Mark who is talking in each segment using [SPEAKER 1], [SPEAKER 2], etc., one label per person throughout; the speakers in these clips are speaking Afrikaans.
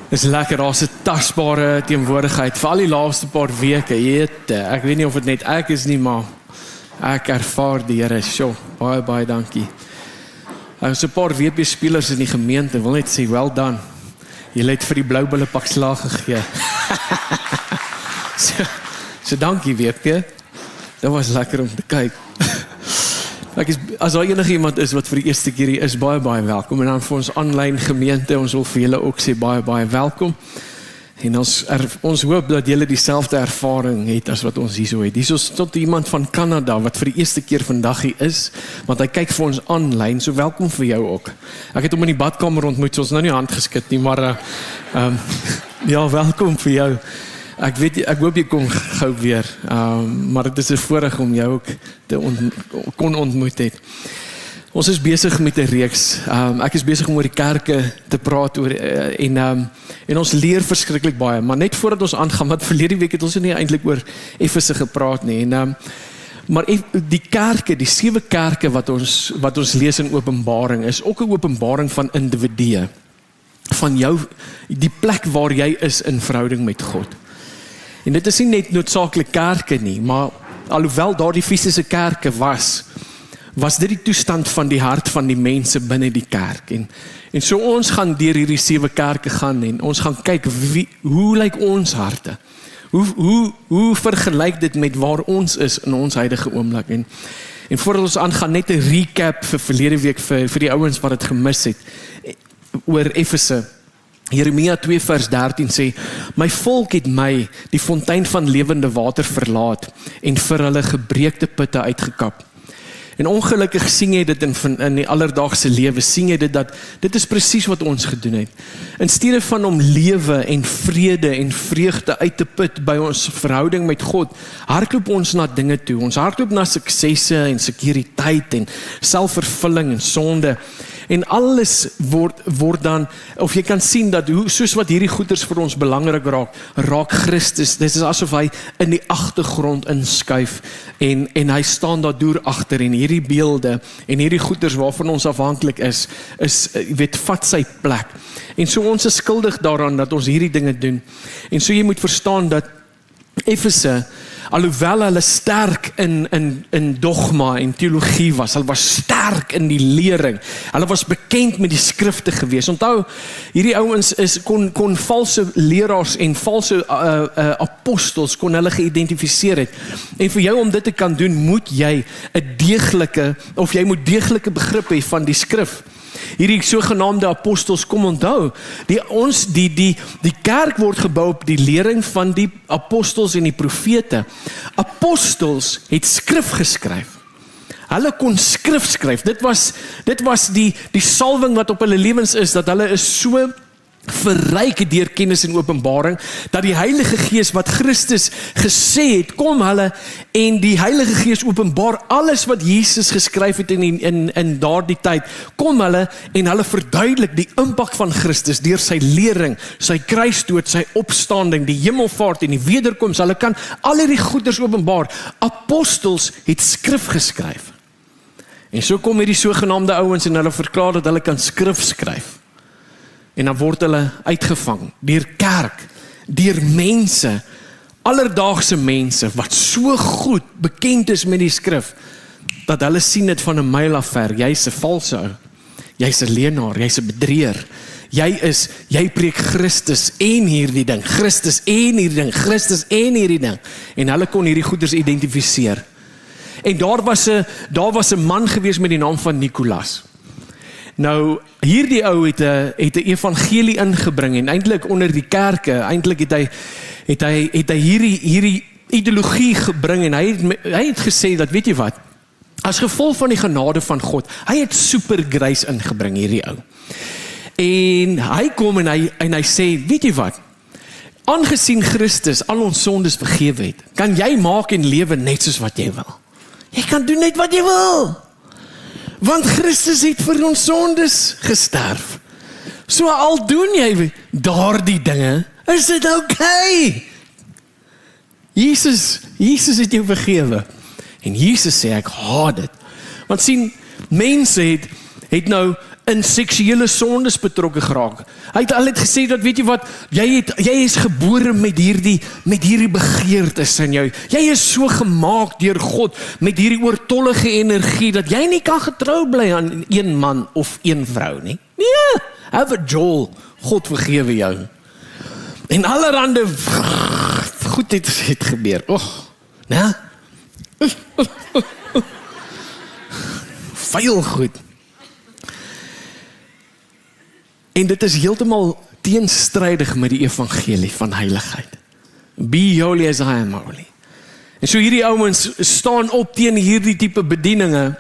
[SPEAKER 1] Is lekker, daar's 'n tasbare teenwoordigheid vir al die laaste paar weke. Ek weet nie of dit net ek is nie, maar ek ervaar die Here. Sjoe, baie dankie. Ons 'n paar WP-spelers in die gemeente wil net sê, well done. Julle het vir die blou bulle pak slaag gegee. so dankie WP. Dit was lekker om te kyk. As daar enige iemand is wat vir die eerste keer hier is, baie welkom. En dan vir ons aanlyn gemeente, ons wil vir julle ook sê baie welkom. En ons hoop dat julle dieselfde ervaring het as wat ons hierso het. Hier is tot iemand van Kanada wat vir die eerste keer vandag hier is, want hy kyk vir ons aanlyn, so welkom vir jou ook. Ek het hom in die badkamer ontmoet, so ons nou nie hand geskit nie, maar ja, welkom vir jou. Ek hoop jy kom gou weer, maar dit is 'n voorreg om jou ook kon ontmoet het. Ons is besig met 'n reeks. Ek is besig om oor die kerke te praat en ons leer verskriklik baie, maar net voordat ons aangaan, want verlede week het ons nie eintlik oor Efese gepraat nie. Maar die kerke, die 7 kerke wat ons lees in Openbaring, is ook 'n openbaring van individue, van jou, die plek waar jy is in verhouding met God. En dit is nie net noodsaaklik kerke nie, maar alhoewel daar die fisiese kerke was dit die toestand van die hart van die mense binne die kerk. En so ons gaan deur hierdie 7 kerke gaan en ons gaan kyk hoe lyk ons harte? Hoe vergelyk dit met waar ons is in ons huidige oomblik? En voordat ons aangaan, net 'n recap vir verlede week vir die ouens wat dit gemis het oor Efese. Jeremia 2 vers 13 sê, my volk het my, die fontein van lewende water verlaat en vir hulle gebreekte putte uitgekap. En ongelukkig sien jy dit in die alledaagse lewe, sien jy dit is presies wat ons gedoen het. In steede van om lewe en vrede en vreugde uit te put by ons verhouding met God, hardloop ons na dinge toe. Ons hardloop na suksesse en sekuriteit en selfvervulling en sonde. En alles word dan, of jy kan sien dat soos wat hierdie goeders vir ons belangrik raak Christus. Dit is asof hy in die agtergrond inskuif en hy staan daar deur agter en hierdie beelde en hierdie goeders waarvan ons afhanklik is vat sy plek. En so ons is skuldig daaraan dat ons hierdie dinge doen. En so jy moet verstaan dat Efese, alhoewel hulle sterk in dogma en teologie was, hulle was sterk in die lering, hulle was bekend met die skrifte gewees. Onthou, hierdie ouens kon valse leraars en valse apostels kon hulle geïdentifiseer het. En vir jou om dit te kan doen, moet jy jy moet deeglike begrip hê van die skrif. Hierdie sogenaamde apostels, kom onthou, die kerk word gebou op die lering van die apostels en die profete. Apostels het skrif geskryf. Hulle kon skrif skryf. Dit was die salwing wat op hulle lewens is, dat hulle is so verryk deur kennis en openbaring, dat die Heilige Gees wat Christus gesê het, kom hulle en die Heilige Gees openbaar alles wat Jesus geskryf het in daardie tyd, kom hulle en hulle verduidelik die impak van Christus deur sy lering, sy kruisdood, sy opstanding, die hemelvaart en die wederkoms. Hulle kan al hierdie goeders openbaar. Apostels het skrif geskryf. En so kom hierdie sogenaamde ouens en hulle verklaar dat hulle kan skrif skryf. En dan word hulle uitgevang deur kerk, deur mense, alledaagse mense wat so goed bekend is met die skrif, dat hulle sien dit van 'n myl af ver. Jy's 'n valse ou, jy's 'n leienaar, jy's 'n bedrieër. Jy preek Christus en hierdie ding, Christus en hierdie ding, Christus en hierdie ding. En hulle kon hierdie goeders identifiseer. En daar was 'n man gewees met die naam van Nikolaas. Nou, hierdie ou het 'n evangelie ingebring en eintlik onder die kerke, eintlik het hy hierdie ideologie gebring en hy het gesê dat, weet jy wat, as gevolg van die genade van God, hy het super grace ingebring, hierdie ou. En hy kom en hy sê, weet jy wat, aangesien Christus al ons sondes vergewe het, kan jy maak en lewe net soos wat jy wil. Jy kan doen net wat jy wil. Want Christus het vir ons sondes gesterf. So al doen jy daardie dinge, is dit okay. Jesus het jou vergewe. En Jesus sê, ek haat dit. Want sien, mense het nou in seksuele sondes betrokke geraak. Hy het al gesê dat, weet jy wat, jy is gebore met hierdie begeertes in jou. Jy is so gemaak deur God met hierdie oortollige energie dat jy nie kan getrou bly aan een man of een vrou nie. Nee, have a Joel, God vergewe jou. En allerhande goed het gebeur. Nee? Vuil goed. En dit is heeltemal teenstrydig met die evangelie van heiligheid. Be holy as I am holy. En so hierdie ouens staan op teen hierdie tipe bedieninge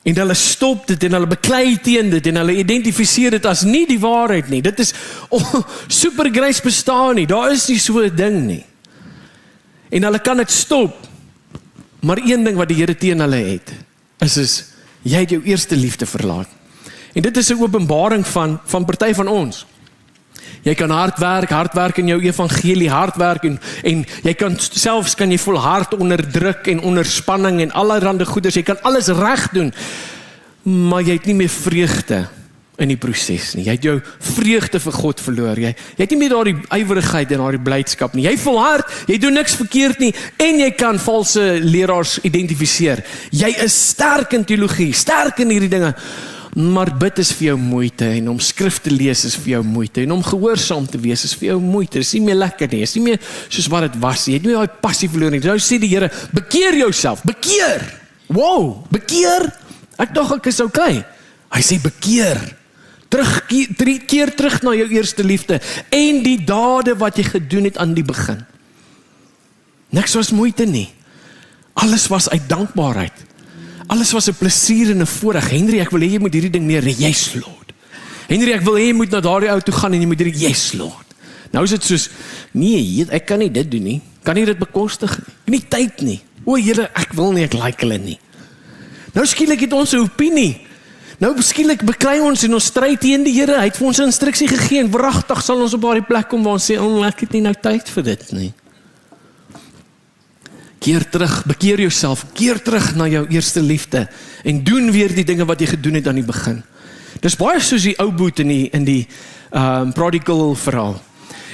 [SPEAKER 1] en hulle stop dit en hulle beklei teen dit en hulle identifiseer dit as nie die waarheid nie. Dit is super grace bestaan nie. Daar is nie so 'n ding nie. En hulle kan dit stop. Maar een ding wat die Here teen hulle het, is jy het jou eerste liefde verlaat. En dit is 'n openbaring van party van ons. Jy kan hard werk in jou evangelie, hard werk en jy kan selfs kan jy volhard onder druk en onder spanning en allerhande goeders, jy kan alles reg doen, maar jy het nie meer vreugde in die proses nie. Jy het jou vreugde vir God verloor. Jy het nie meer daardie ywerigheid en daardie blydskap nie. Jy volhard, jy doen niks verkeerd nie en jy kan valse leraars identifiseer. Jy is sterk in teologie, sterk in hierdie dinge. Maar bid is vir jou moeite en om skrif te lees is vir jou moeite en om gehoorsaam te wees is vir jou moeite. Dit is nie meer lekker nie, is nie meer soos wat dit was nie. Jy het nie daai passie verloor nie. Nou sê die Here, bekeer jouself, bekeer. Wow, bekeer? Ek dink ek is okay. Hy sê bekeer. Keer terug na jou eerste liefde en die dade wat jy gedoen het aan die begin. Niks was moeite nie. Alles was uit dankbaarheid. Alles was 'n plesier en 'n voorreg. Henry, ek wil hê jy moet hierdie ding neer, yes Lord. Henry, ek wil hê jy moet na daardie ou toe gaan en jy moet hierdie, yes Lord. Nou is dit soos, nee, ek kan nie dit doen nie. Kan nie dit bekostig nie. Nie tyd nie. O Here, ek wil nie, ek like hulle nie. Nou skielik het ons 'n opinie. Nou skielik beklei ons en ons stry teen die Here. Hy het vir ons 'n instruksie gegee en wragtig sal ons op daardie plek kom waar ons sê, ek het nie nou tyd vir dit nie. Keer terug, bekeer jouself, keer terug na jou eerste liefde en doen weer die dinge wat jy gedoen het aan die begin. Dis baie soos die ou boet in die prodigal verhaal.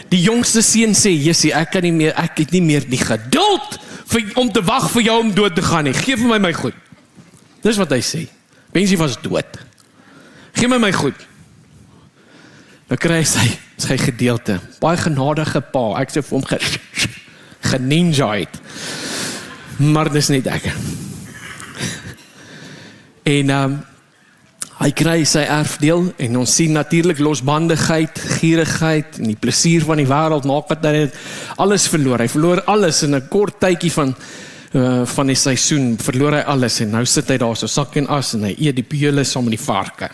[SPEAKER 1] Die jongste seun sê, Jessie, ek het nie meer die geduld om te wag vir jou om dood te gaan nie. Geef vir my goed. Dis wat hy sê. Bensie was dood. Geef my goed. Dan kry hy sy gedeelte. Baie genadige pa. Ek sê vir hom geninja het. Maar dis net ek. En hy kry sy erfdeel en ons sien natuurlik losbandigheid, gierigheid en die plesier van die wêreld maak wat hy alles verloor. Hy verloor alles in 'n kort tydjie van die seisoen, verloor hy alles en nou sit hy daar so sak en as en hy eet die pele saam met die varke.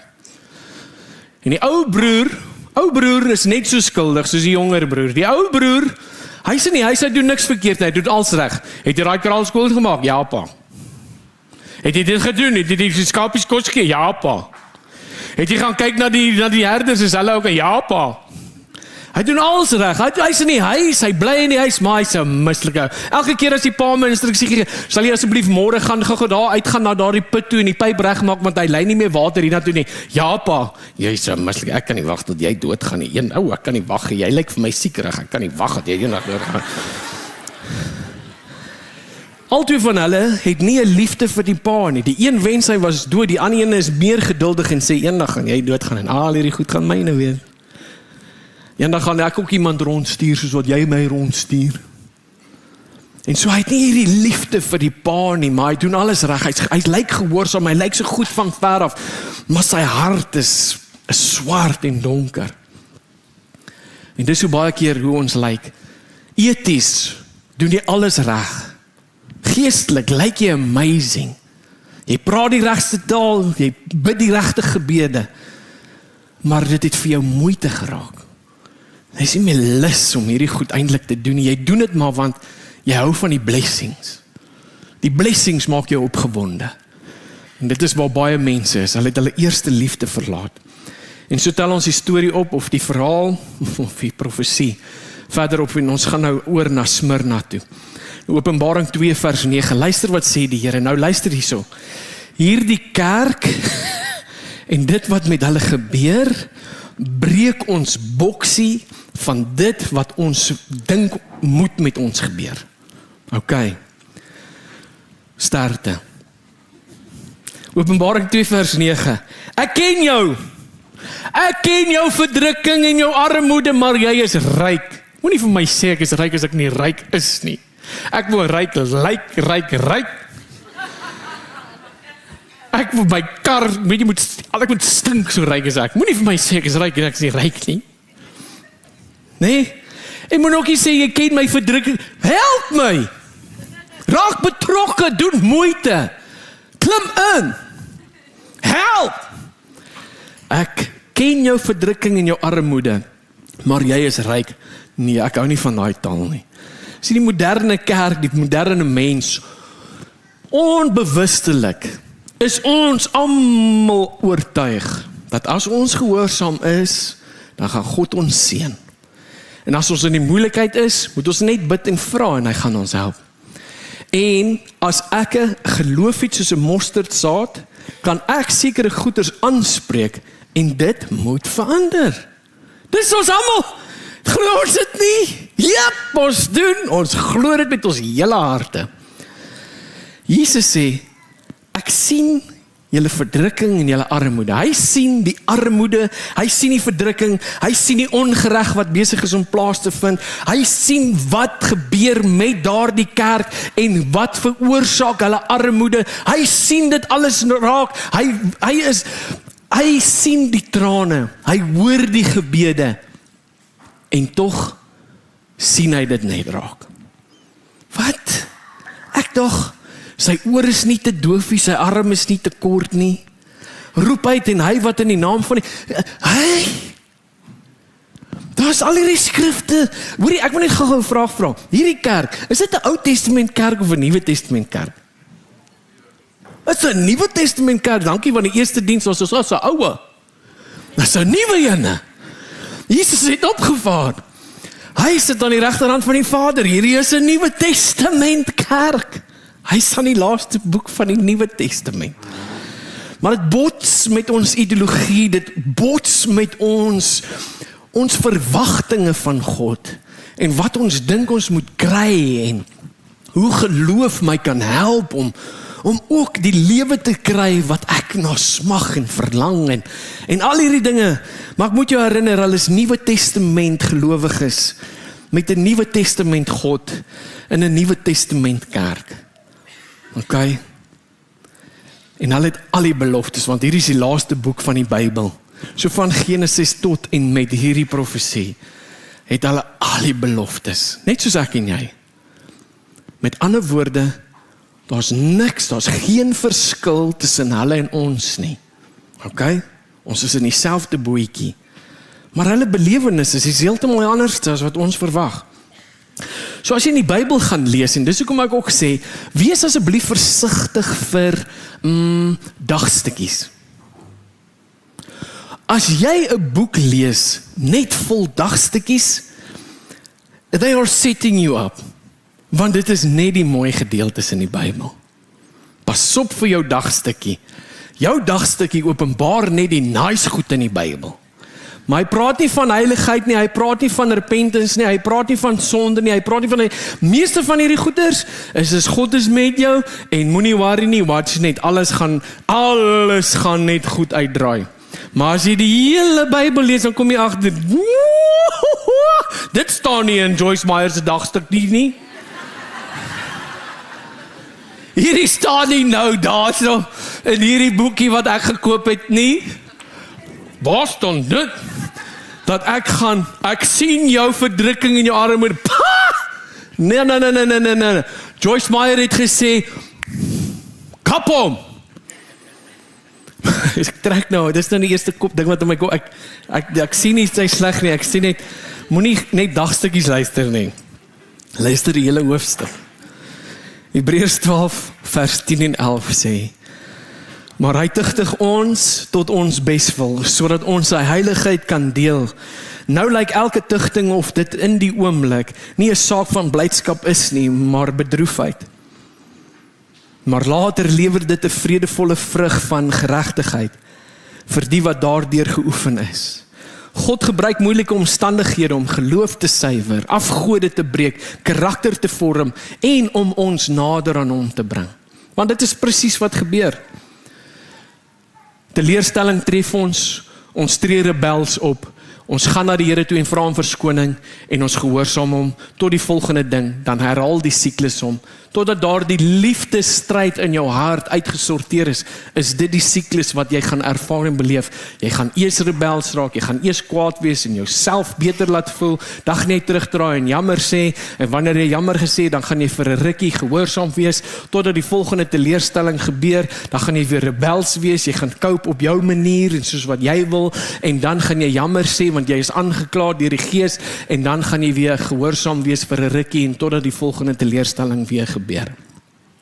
[SPEAKER 1] En die ou broer is net so skuldig soos die jonger broer. Die ou broer, hy sê nie, hy doen niks verkeerd, hy doen alles reg. Het jy daai kraal skool gemaak? Ja, pa. Het jy dit gedoen? Het jy die skapies kos gegee? Ja, pa. Het jy gaan kyk na die herders, is hulle ook? Ja, pa. Hy doen alles reg. Hy is in die huis, hy bly in die huis, maar hy's 'n mislike. Elke keer as die pa my instruksie gee, sal jy asseblief môre gaan gou daar uitgaan na daardie put toe en die pyp regmaak want hy lei nie meer water hiernatoe nie. Ja, pa. Jy's 'n mislike. Ek kan nie wag tot jy doodgaan nie. Ek kan nie wag nie. Jy lyk vir my siekerig. Ek kan nie wag dat jy eendag doodgaan. Albei van hulle het nie 'n liefde vir die pa nie. Die een wens hy was dood, die ander een is meer geduldig en sê eendag gaan jy doodgaan en al hierdie goed gaan myne wees. Eendag gaan ek ook iemand rondstuur soos wat jy my rondstuur. En so hy het nie hierdie liefde vir die pa nie, maar hy doen alles reg. Hy lyk gehoorsaam, hy lyk so goed van ver af, maar sy hart is swart en donker. En dis so baie keer hoe ons lyk. Eties doen jy alles reg. Geestelik lyk jy amazing. Jy praat die regste taal, jy bid die regte gebede, maar dit het vir jou moeite geraak. Jy is nie meer lus om hierdie goed eintlik te doen. Jy doen dit maar want jy hou van die blessings. Die blessings maak jou opgewonde. En dit is waar baie mense is. Hulle het hulle eerste liefde verlaat. En so tel ons die storie op, of die verhaal, of die profesie, verder op, en ons gaan nou oor na Smyrna toe. Openbaring 2 vers 9, luister wat sê die Here, nou luister hierso. Hierdie kerk, en dit wat met hulle gebeur, breek ons boksie van dit wat ons dink moet met ons gebeur. OK. Starte. Openbaring 2 vers 9. Ek ken jou. Ek ken jou verdrukking en jou armoede, maar jy is ryk. Moenie vir my sê ek is ryk as ek nie ryk is nie. Ek wil ryk, ryk. Ek wil my kar, ek moet stink so ryk as ek. Moenie vir my sê ek is ryk en ek is nie ryk nie. Nee? Ek moet ook nie sê jy ken my verdrukking. Help my! Raak betrokke, doen moeite. Klim in. Help! Ek ken jou verdrukking en jou armoede, maar jy is ryk. Nee, ek hou nie van daai taal nie. Sien die moderne kerk, die moderne mens, onbewustelik is ons almal oortuig dat as ons gehoorsaam is, dan gaan God ons seën. En as ons in die moeilikheid is, moet ons net bid en vra en hy gaan ons help. En as ek 'n geloof het soos 'n mosterdsaad, kan ek sekere goeders aanspreek en dit moet verander. Dis ons almal. Glo ons dit nie? Jep, ons doen. Ons glo dit met ons hele harte. Jesus sê, ek sien julle verdrukking en julle armoede. Hy sien die armoede, hy sien die verdrukking, hy sien die ongereg wat besig is om plaas te vind. Hy sien wat gebeur met daardie kerk en wat veroorsaak hulle armoede. Hy sien dit alles raak. Hy sien die trane, hy hoor die gebede en tog sien hy dit net raak. Wat? Ek dog sy oor is nie te doof nie, sy arm is nie te kort nie. Roep uit en hy wat in die naam van die... Daar is al hierdie skrifte. Hoorie, ek wil net gou 'n vraag vra. Hierdie kerk, is dit 'n Ou Testament kerk of 'n Nuwe Testament kerk? Dit is 'n Nuwe Testament kerk. Dankie, want die eerste diens was so 'n oue. Dit is 'n nuwe ene. Jesus het opgevaar. Hy sit aan die regterhand van die Vader. Hierdie is 'n Nuwe Testament kerk. Hy is aan die laaste boek van die Nuwe Testament. Maar dit bots met ons ideologie, dit bots met ons verwagtinge van God en wat ons dink ons moet kry en hoe geloof my kan help om ook die lewe te kry wat ek na smag en verlang en al hierdie dinge. Maar ek moet jou herinner, hulle is Nuwe Testament gelowiges met 'n Nuwe Testament God in 'n Nuwe Testament kerk. OK? En hulle het al die beloftes, want hier is die laaste boek van die Bybel. So van Genesis tot en met hierdie profesie, het hulle al die beloftes, net soos ek en jy. Met ander woorde, daar's geen verskil tussen hulle en ons nie. OK? Ons is in dieselfde bootjie. Maar hulle belewenis is heeltemal anders as wat ons verwag. So as jy in die Bybel gaan lees, en dis hoekom ek ook sê, wees asseblief versigtig vir dagstukkies. As jy 'n boek lees, net vol dagstukkies, they are setting you up. Want dit is net die mooi gedeeltes in die Bybel. Pas op vir jou dagstukkie. Jou dagstukkie openbaar net die nice goed in die Bybel. Maar hy praat nie van heiligheid nie, hy praat nie van repentance nie, hy praat nie van sonde nie, hy praat nie van die meeste van hierdie goeders is God is met jou en moenie worry nie, watch net, alles gaan net goed uitdraai. Maar as jy die hele Bybel lees, dan kom jy agter, dit staan nie in Joyce Meyer se dagstuk nie. Hierdie staan nie nou daar so in hierdie boekie wat ek gekoop het nie. Waar staan dit? Dat ek sien jou verdrukking in jou armoede. Nee. Joyce Meyer het gesê, kap hom. Ek trek nou, dis nou die eerste kop ding wat in my kop, ek sien nie sy sleg nie, ek sien net, moenie net dagstukkies luister nie. Luister die hele hoofstuk. Hebreërs 12 vers 10 en 11 sê, Maar hy tugtig ons tot ons beswil, sodat ons sy heiligheid kan deel. Nou lyk elke tugting of dit in die oomblik nie 'n saak van blydskap is nie, maar bedroefheid. Maar later lewer dit 'n vredevolle vrug van geregtigheid vir die wat daardeur geoefen is. God gebruik moeilike omstandighede om geloof te suiwer, afgode te breek, karakter te vorm en om ons nader aan hom te bring. Want dit is presies wat gebeur. Teleurstelling tref ons tree rebels op, ons gaan na die Here toe en vra om verskoning en ons gehoorsaam hom tot die volgende ding, dan herhaal die siklus hom, totdat daar die liefdesstryd in jou hart uitgesorteer is dit die siklus wat jy gaan ervaar en beleef. Jy gaan eers rebels raak, jy gaan eers kwaad wees en jouself beter laat voel, dan gaan jy terugdraai en jammer sê, en wanneer jy jammer gesê, dan gaan jy vir 'n rukkie gehoorsaam wees, totdat die volgende teleurstelling gebeur, dan gaan jy weer rebels wees, jy gaan cope op jou manier en soos wat jy wil, en dan gaan jy jammer sê, want jy is aangekla deur die Gees, en dan gaan jy weer gehoorsaam wees vir 'n rukkie, en totdat die volgende teleurstelling weer gebeur.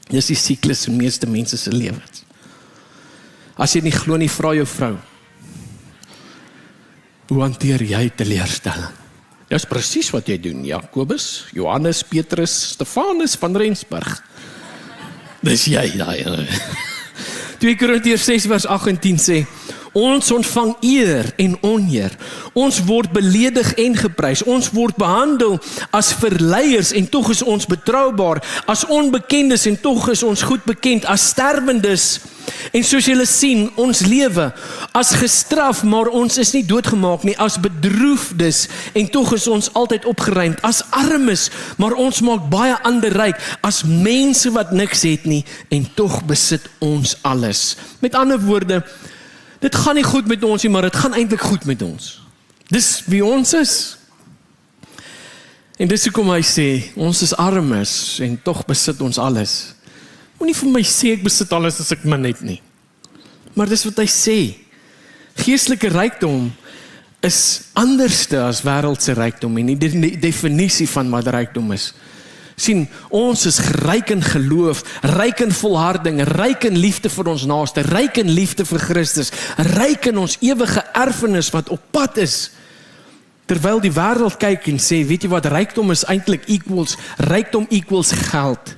[SPEAKER 1] Dis die siklus in meeste mense se lewens. As jy nie glo nie, vra jou vrou, hoe hanteer jy teleurstelling? Dis presies wat jy doen, Jakobus, Johannes, Petrus, Stefanus van Rensburg. Dis jy, daai. 2 Korintiërs 6 vers 8 en 10 sê, ons ontvang eer en oneer, ons word beledig en geprys, ons word behandel as verleiers en tog is ons betroubaar, as onbekendes en tog is ons goed bekend, as sterwendes en soos julle sien, ons lewe, as gestraf, maar ons is nie doodgemaak nie, as bedroefdes en tog is ons altyd opgeruimd, as armes, maar ons maak baie ander ryk, as mense wat niks het nie en tog besit ons alles. Met ander woorde, dit gaan nie goed met ons nie, maar dit gaan eintlik goed met ons. Dis wie ons is. En dis hoekom hy sê, ons is armes en tog besit ons alles. Moenie vir my sê ek besit alles as ek min het nie. Maar dis wat hy sê. Geestelike rykdom is anderste as wêreldse rykdom en die definisie van wat rykdom is. Sien, ons is ryk in geloof, ryk in volharding, ryk in liefde vir ons naaste, ryk in liefde vir Christus, ryk in ons ewige erfenis wat op pad is. Terwyl die wêreld kyk en sê, weet jy wat, rykdom is eintlik rykdom equals geld,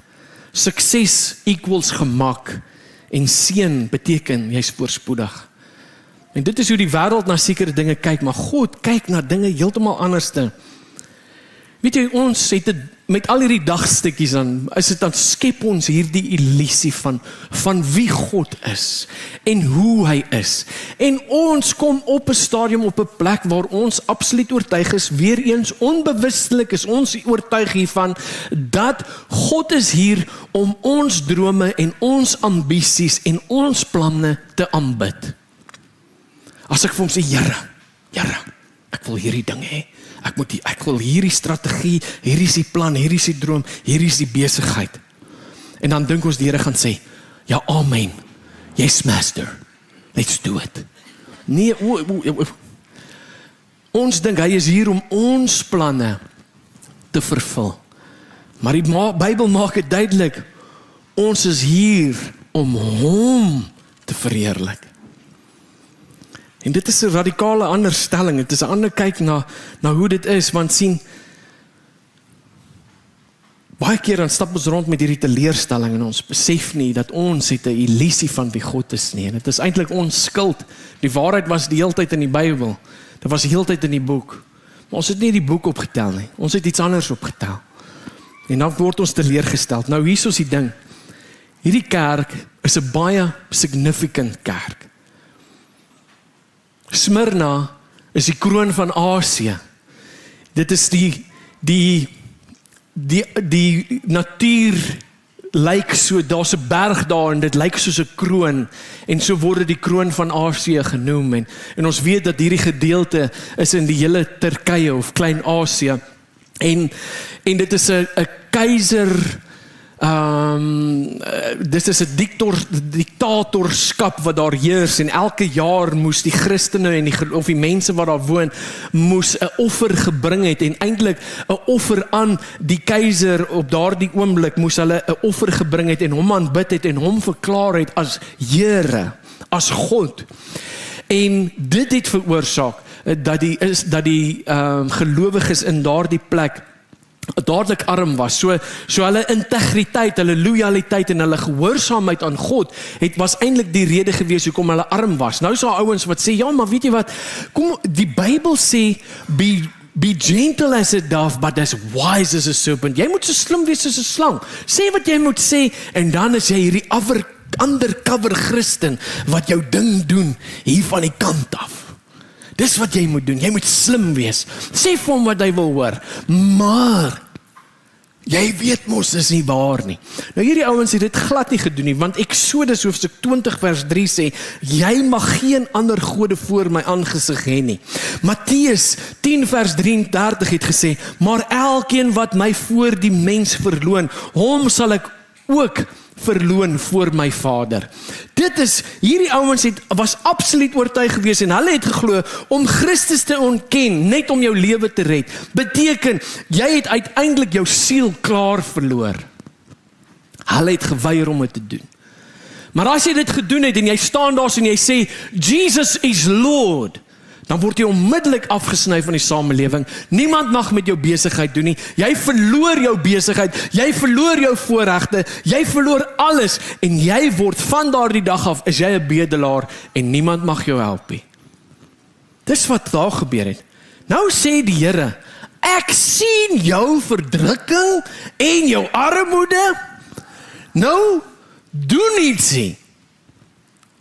[SPEAKER 1] sukses equals gemak, en seën beteken jy's voorspoedig. En dit is hoe die wêreld na sekere dinge kyk, maar God kyk na dinge heeltemal anderste. Weet jy, ons het dit met al hierdie dagstukkies dan skep ons hierdie illusie van wie God is en hoe hy is. En ons kom op 'n stadium, op 'n plek waar ons absoluut oortuig is, weer eens onbewustelik is ons oortuig hiervan, dat God is hier om ons drome en ons ambisies en ons planne te aanbid. As ek vir hom sê, Here, ek wil hierdie ding hê. Ek wil hierdie strategie, hierdie is die plan, hierdie is die droom, hierdie is die besigheid. En dan dink ons die Here gaan sê, ja, amen, yes master, let's do it. Nee, ons dink hy is hier om ons planne te vervul. Maar die Bybel maak dit duidelik, ons is hier om hom te verheerlik. En dit is 'n radikale ander stelling, dit is 'n ander kyk na hoe dit is, want sien, baie keer dan stap ons rond met hierdie teleurstelling en ons besef nie dat ons het 'n illusie van wie God is nie, en dit is eintlik ons skuld. Die waarheid was die hele tyd in die Bybel, dit was die hele tyd in die boek, maar ons het nie die boek opgetel nie, ons het iets anders opgetel, en dan word ons teleurgestel. Nou hier is die ding, hierdie kerk is 'n baie significant kerk. Smyrna is die kroon van Asië. Dit is die natuur lyk so, daar's 'n berg daar en dit lyk soos 'n kroon, en so word dit die kroon van Asië genoem, en ons weet dat hierdie gedeelte is in die hele Turkye of Klein-Asië, en dit is 'n keiser, dit is 'n diktatorskap wat daar heers, en elke jaar moes die Christene en die mense wat daar woon, moes 'n offer gebring het, en eintlik 'n offer aan die keiser op daardie oomblik, moes hulle 'n offer gebring het en hom aanbid het en hom verklaar het as Here. as God. En dit het veroorsaak dat die gelowiges in daardie plek dadelik arm was. So hulle integriteit, hulle loyaliteit en hulle gehoorsaamheid aan God was eintlik die rede gewees hoekom hulle arm was. Nou is daar ouens wat sê, ja, maar weet jy wat, kom, die Bybel sê, be gentle as a dove, but as wise as a serpent. Jy moet so slim wees as 'n slang. Sê wat jy moet sê, en dan is jy hierdie undercover Christen, wat jou ding doen, hier van die kant af. Dis wat jy moet doen, jy moet slim wees. Sê vir hom wat hy wil hoor, maar jy weet mos, dis nie waar nie. Nou hierdie ouens het dit glad nie gedoen nie, want Eksodus hoofstuk 20 vers 3 sê, jy mag geen ander gode voor my aangesig hê nie. Matteus 10 vers 33 het gesê, maar elkeen wat my voor die mens verloon, hom sal ek ook verloon voor my Vader. Hierdie ouens was absoluut oortuig gewees en hulle het geglo om Christus te ontken, net om jou lewe te red, beteken, jy het uiteindelik jou siel klaar verloor. Hulle het geweier om dit te doen. Maar as jy dit gedoen het en jy staan daar en jy sê, Jesus is Lord, dan word jy onmiddellik afgesny van die samelewing. Niemand mag met jou besigheid doen nie. Jy verloor jou besigheid, jy verloor jou voorregte, jy verloor alles en jy word van daardie dag af, is jy 'n bedelaar en niemand mag jou help nie. Dis wat daar gebeur het. Nou sê die Here, ek sien jou verdrukking en jou armoede. Nou, doen iets nie.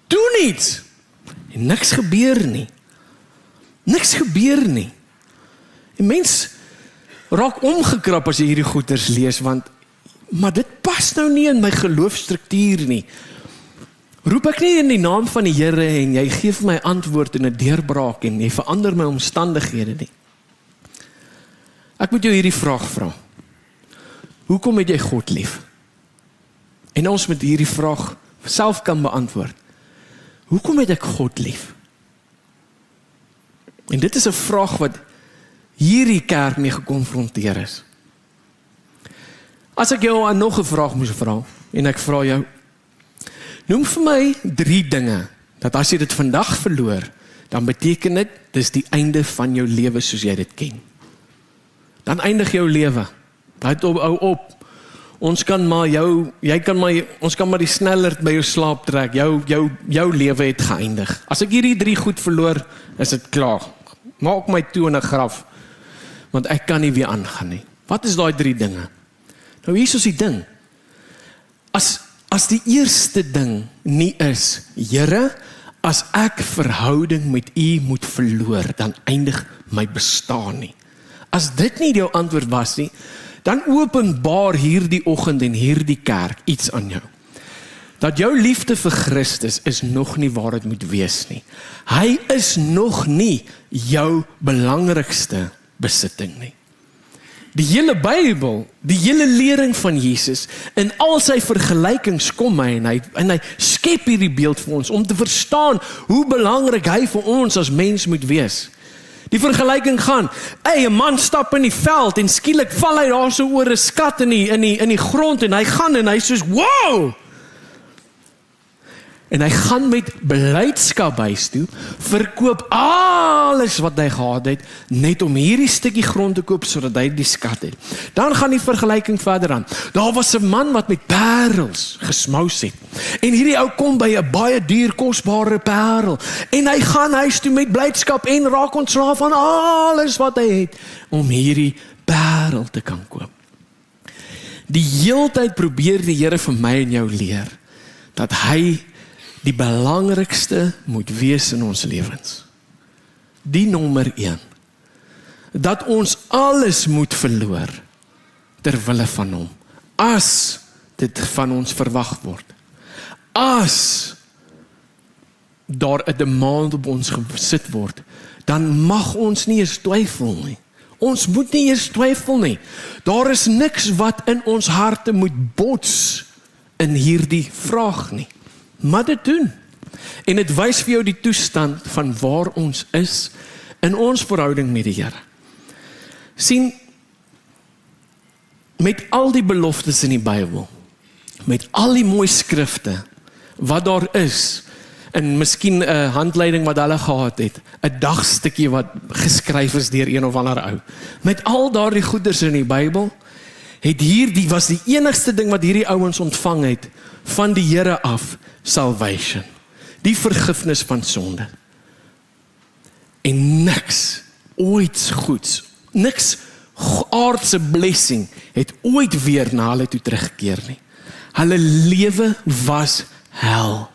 [SPEAKER 1] Doen iets. En niks gebeur nie. Niks gebeur nie. En mens raak omgekrap as jy hierdie goeters lees, maar dit pas nou nie in my geloofstruktuur nie. Roep ek nie in die naam van die Here en jy gee vir my antwoord in 'n deurbraak en jy verander my omstandighede nie. Ek moet jou hierdie vraag vra. Hoekom het jy God lief? En ons moet hierdie vraag self kan beantwoord. Hoekom het ek God lief? En dit is 'n vraag wat hierdie kerk mee gekonfronteer is. As ek jou nog 'n vraag moes vra, en ek vra jou, noem vir my 3 dinge, dat as jy dit vandag verloor, dan beteken dit, dis die einde van jou lewe soos jy dit ken. Dan eindig jou lewe. Dit hou op. Ons kan maar die snellerd by jou slaap trek. Jou lewe het geëindig. As ek hierdie 3 goed verloor, is dit klaar. Maak my toe in 'n graf, want ek kan nie weer aangaan nie. Wat is daai 3 dinge? Nou hier is die ding. As die eerste ding nie is, Here, as ek verhouding met U moet verloor, dan eindig my bestaan nie. As dit nie jou antwoord was nie, dan openbaar hierdie oggend en hierdie kerk iets aan jou. Dat jou liefde vir Christus is nog nie waar dit moet wees nie. Hy is nog nie jou belangrikste besitting nie. Die hele Bybel, die hele lering van Jesus, in al sy vergelykings kom hy en hy skep hierdie beeld vir ons, om te verstaan hoe belangrik hy vir ons as mens moet wees. Die vergelyking gaan, 'n man stap in die veld en skielik val hy daar so oor 'n skat in die grond en hy gaan en hy soos, wow! En hy gaan met blydskap huis toe, verkoop alles wat hy gehad het, net om hierdie stukkie grond te koop, sodat hy die skat het. Dan gaan die vergelyking verder aan. Daar was 'n man wat met parels gesmous het. En hierdie ou kom by 'n baie duur kosbare parel. En hy gaan huis toe met blydskap en raak ontslaaf van alles wat hy het, om hierdie parel te kan koop. Die heeltyd probeer die Here vir my en jou leer, dat hy die belangrikste moet wees in ons lewens. Die nommer 1. Dat ons alles moet verloor ter wille van hom. As dit van ons verwag word. As daar 'n demand op ons gesit word, dan mag ons nie eens twyfel nie. Ons moet nie eens twyfel nie. Daar is niks wat in ons harte moet bots in hierdie vraag nie. Maar dit doen. En dit wys vir jou die toestand van waar ons is in ons verhouding met die Here. Sien, met al die beloftes in die Bybel, met al die mooi skrifte wat daar is, en miskien 'n handleiding wat hulle gehad het, 'n dagstukkie wat geskryf is deur een of ander ou. Met al daardie goeders in die Bybel, was die enigste ding wat hierdie ouens ontvang het, van die Here af, salvation. Die vergifnis van sonde. En niks, ooit goeds, niks aardse blessing, het ooit weer na hulle toe teruggekeer nie. Hulle lewe was hel.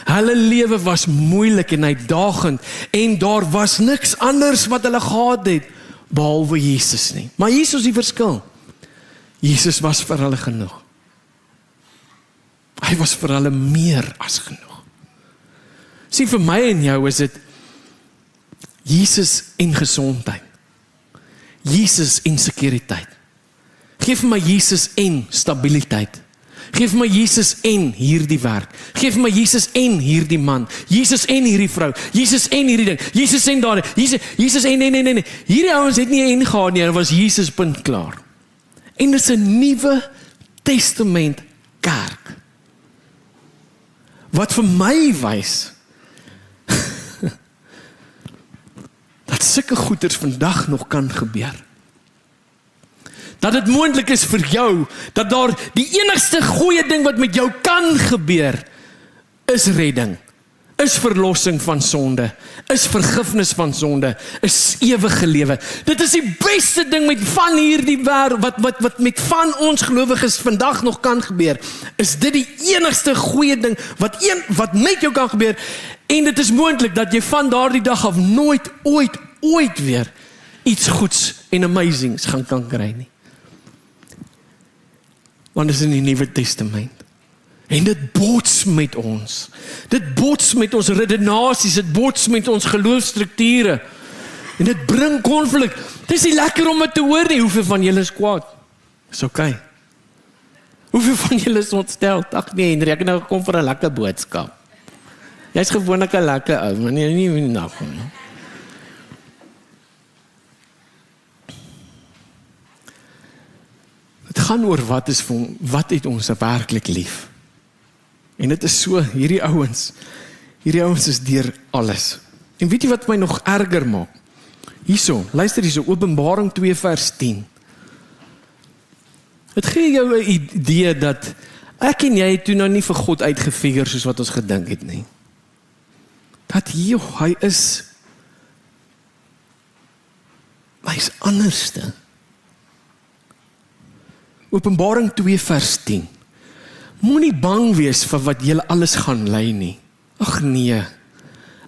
[SPEAKER 1] Hulle lewe was moeilik en uitdagend, en daar was niks anders wat hulle gehad het, behalwe Jesus nie. Maar hier is die verskil. Jesus was vir hulle genoeg. Hy was vir hulle meer as genoeg. Sien, vir my en jou is dit Jesus en gesondheid. Jesus en sekuriteit. Geef my Jesus en stabiliteit. Geef my Jesus en hierdie werk. Geef my Jesus en hierdie man. Jesus en hierdie vrou. Jesus en hierdie ding. Jesus en daardie. Jesus en nee. Hierdie ouens het nie en gehad nie, en was Jesus punt klaar. En dit is 'n Nuwe Testament kerk. Wat vir my wys dat sulke goeders vandag nog kan gebeur. Dat dit moontlik is vir jou, dat daar die enigste goeie ding wat met jou kan gebeur, is redding, is verlossing van sonde, is vergifnis van sonde, is ewige lewe. Dit is die beste ding met van hierdie wêreld, wat met van ons gelowiges vandag nog kan gebeur, is dit die enigste goeie ding, wat met jou kan gebeur, en dit is moontlik dat jy van daardie dag af nooit, ooit weer iets goeds en amazings kan kry nie. Want dit is in die Nuwe Testament. En dit bots met ons. Dit bots met ons redenasies, dit bots met ons geloofsstrukture. En dit bring konflik. Dit is nie lekker om dit te hoor nie. Hoeveel van julle is kwaad? Is okay. Hoeveel van julle is ontstel? Ag nee, Henry, ek het nou gekom vir 'n lekker boodskap. Jy's gewoonlik 'n lekker ou, maar nie nou. Het gaan oor wat het ons werklik lief. En dit is so, hierdie ouens is deur alles. En weet jy wat my nog erger maak? Luister hierso, Openbaring 2 vers 10. Het gee jou 'n idee dat ek en jy toe nou nie vir God uitgefigure soos wat ons gedink het nie. Dat hy is anderste. Openbaring 2 vers 10. Moenie bang wees vir wat julle alles gaan lei nie. Ag nee,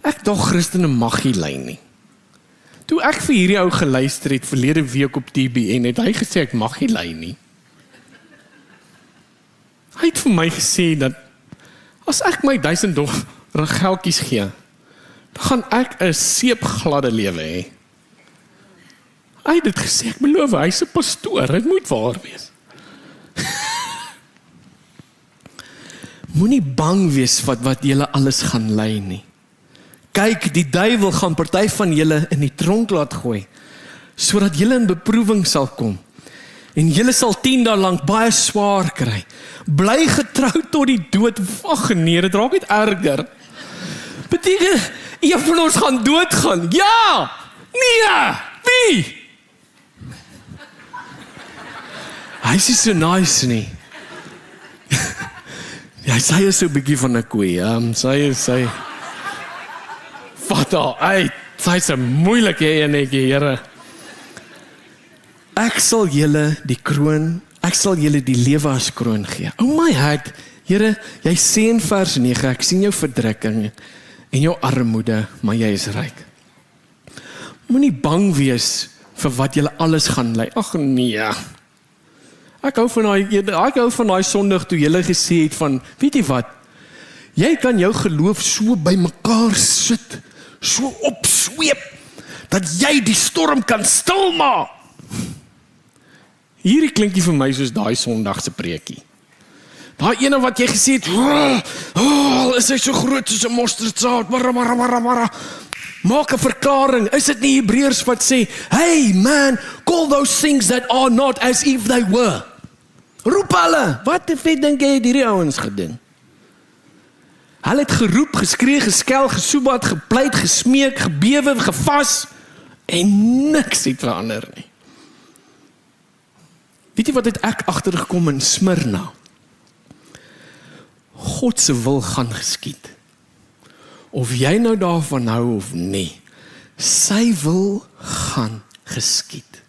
[SPEAKER 1] ek dog Christene mag nie lei nie. Toe ek vir hierdie ou geluister het verlede week op TBN, het hy gesê ek mag nie lei nie. Hy het vir my gesê dat as ek my $1000 geldjies gee, dan gaan ek 'n seepgladde lewe hê. Hy het dit gesê, ek beloof, hy's 'n pastoor, dit moet waar wees. Moenie bang wees wat julle alles gaan lei nie. Kyk, die duiwel gaan party van julle in die tronk laat gooi, sodat julle in beproewing sal kom. En julle sal 10 dae lank baie swaar kry. Bly getrou tot die dood. Ag nee, dit raak net erger. Beteken, een van ons gaan doodgaan. Ja! Nee! Wie? Hy is so nice nie. Ja, sy is so 'n bietjie van 'n koei. Sy vat haar uit. Sy is 'n moeilike enetjie, Here. Ek sal julle die lewe as kroon gee. Oh my heart, Here, jy sê in vers 9, ek sien jou verdrukking en jou armoede, maar jy is ryk. Moenie bang wees vir wat julle alles gaan lei. Ag nee. Ek hou van daai Sondag toe julle gesê het van, weet jy wat? Jy kan jou geloof so by mekaar sit, so opsweep, dat jy die storm kan stilmaak. Hierdie klinkie vir my soos daai Sondag se preekie. Daai ene wat jy gesê het, is hy so groot soos 'n mosterdsaad, maak 'n verklaring, is dit nie Hebreërs wat sê, hey man, call those things that are not as if they were. Roep hulle, wat dink jy hierdie ouens gedoen? Hulle het geroep, geskree, geskel, gesoebat, gepleit, gesmeek, gebewe, gevas, en niks het verander nie. Weet jy wat het ek agtergekom in Smyrna? God se wil gaan geskied. Of jy nou daarvan hou of nie, sy wil gaan geskied.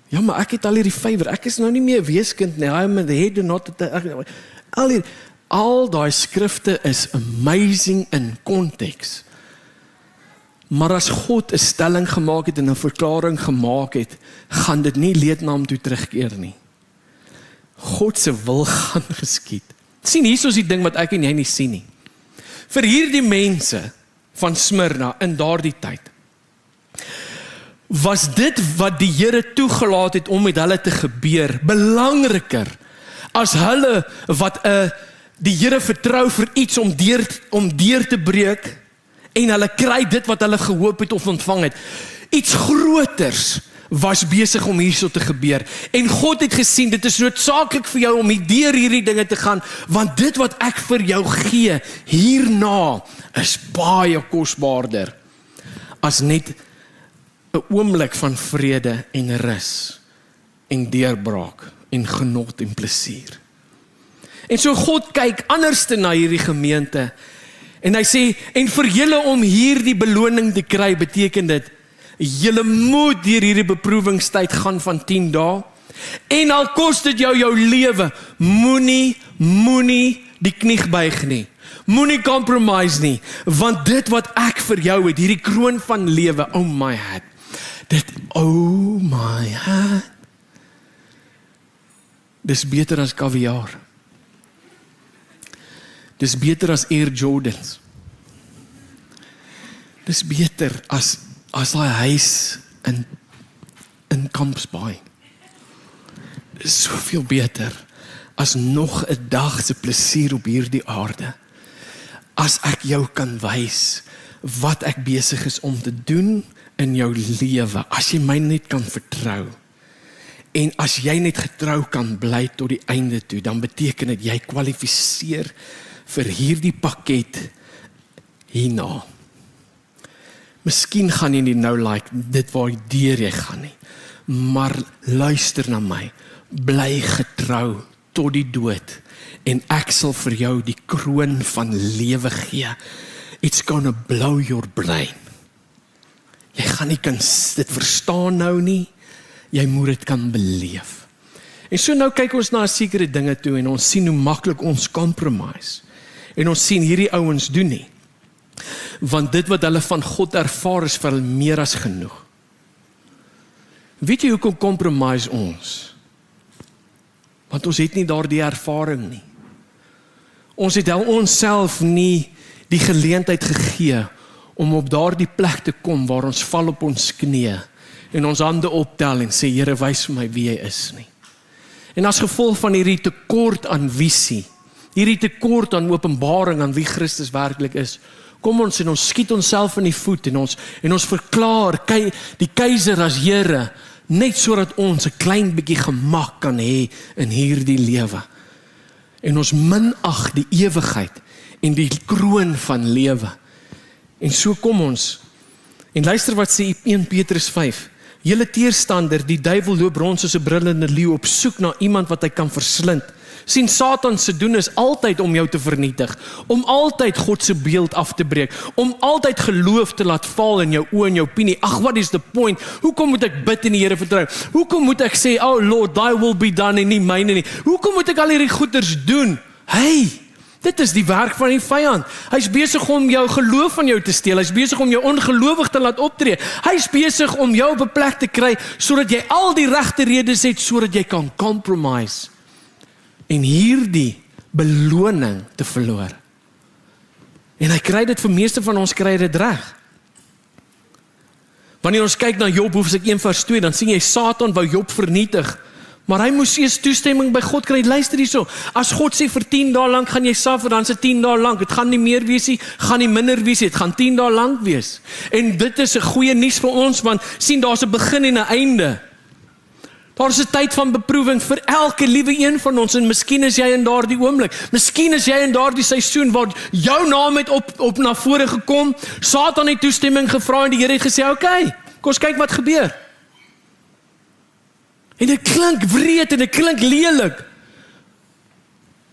[SPEAKER 1] Ja, maar ek het al hierdie vyver, ek is nou nie meer 'n weeskind nie, I'm the head and not the... Al daai skrifte is amazing in konteks. Maar as God 'n stelling gemaak het en 'n verklaring gemaak het, gaan dit nie leed na hom toe terugkeer nie. God se wil gaan geskied. Sien, hier is die ding wat ek en jy nie sien nie. Vir hierdie mense van Smyrna in daardie tyd, was dit wat die Here toegelaat het om met hulle te gebeur, belangriker as hulle wat die Here vertrou vir iets om deur te breek, en hulle kry dit wat hulle gehoop het of ontvang het. Iets groters was besig om hierso te gebeur. En God het gesien, dit is noodsaaklik vir jou om deur hierdie dinge te gaan, want dit wat ek vir jou gee, hierna, is baie kosbaarder, as net 'n oomblik van vrede en rus, en deurbraak, en genot en plesier. En so God kyk anderste na hierdie gemeente, en hy sê, en vir julle om hierdie beloning te kry, beteken dit, julle moet deur hierdie beproewingstyd gaan van 10 dae, en al kos dit jou lewe, moenie die knie buig nie, moenie compromise nie, want dit wat ek vir jou het, hierdie kroon van lewe, oh my head, dis beter as kaviaar. Dis beter as Air Jordans. Dis beter as daai huis in Kampsbaai. Dis soveel beter as nog 'n dag se plesier op hierdie aarde. As ek jou kan wys wat ek besig is om te doen in jou lewe, as jy my net kan vertrou. En as jy net getrou kan bly tot die einde toe, dan beteken dit jy kwalifiseer vir hierdie pakket hierna. Miskien gaan jy nie nou like dit waar jy gaan nie, maar luister na my, bly getrou tot die dood, en ek sal vir jou die kroon van lewe gee. It's gonna blow your brain. Jy gaan nie kan dit verstaan nou nie, jy moet dit kan beleef. En so nou kyk ons na sekere dinge toe, en ons sien hoe maklik ons compromise. En ons sien hierdie ouens doen nie. Want dit wat hulle van God ervaar is vir hulle meer as genoeg. Weet jy hoekom compromise ons? Want ons het nie daardie ervaring nie. Ons het onsself nie die geleentheid gegee om op daardie plek te kom waar ons val op ons knieë en ons hande optel en sê, Here, wys vir my wie jy is nie. En as gevolg van hierdie tekort aan visie, hierdie tekort aan openbaring aan wie Christus werklik is, kom ons en ons skiet onsself in die voet en ons verklaar die keiser as Here, net sodat ons 'n klein bietjie gemak kan hê in hierdie lewe. En ons minag die ewigheid en die kroon van lewe. En so kom ons, en luister wat sê 1 Petrus 5, julle teerstander, die duiwel loop rond soos 'n brullende leeu op soek na iemand wat hy kan verslind. Sien, Satan se doen is altyd om jou te vernietig, om altyd God se beeld af te breek, om altyd geloof te laat val in jou oë en jou opinie. Ag, what is the point? Hoekom moet ek bid en die Here vertrou? Hoekom moet ek sê, oh Lord, thy will be done en nie myne nie? Hoekom moet ek al hierdie goeders doen? Hey, dit is die werk van die vyand. Hy's besig om jou geloof van jou te steel. Hy's besig om jou ongelowig te laat optree. Hy's besig om jou op 'n plek te kry sodat jy al die regte redes het sodat jy kan compromise en hierdie beloning te verloor. En hy kry dit, vir meeste van ons kry dit reg. Wanneer ons kyk na Job, Hoofstuk 1 vers 2, dan sien jy Satan wou Job vernietig, maar hy moes eers toestemming by God kry. Luister hierso, as God sê vir 10 dae lank gaan jy suffer, dan is dit 10 dae lank. Dit gaan nie meer wees nie, gaan nie minder wees nie, dit gaan 10 dae lank wees. En dit is 'n goeie nuus vir ons, want sien, daar's 'n begin en 'n einde. Daar is 'n tyd van beproewing vir elke liewe een van ons, en miskien is jy in daardie oomblik, miskien is jy in daardie seisoen waar jou naam het op na vore gekom, Satan het toestemming gevra en die Here het gesê, okay, kom ons kyk wat gebeur. En dit klink wreed en dit klink lelik.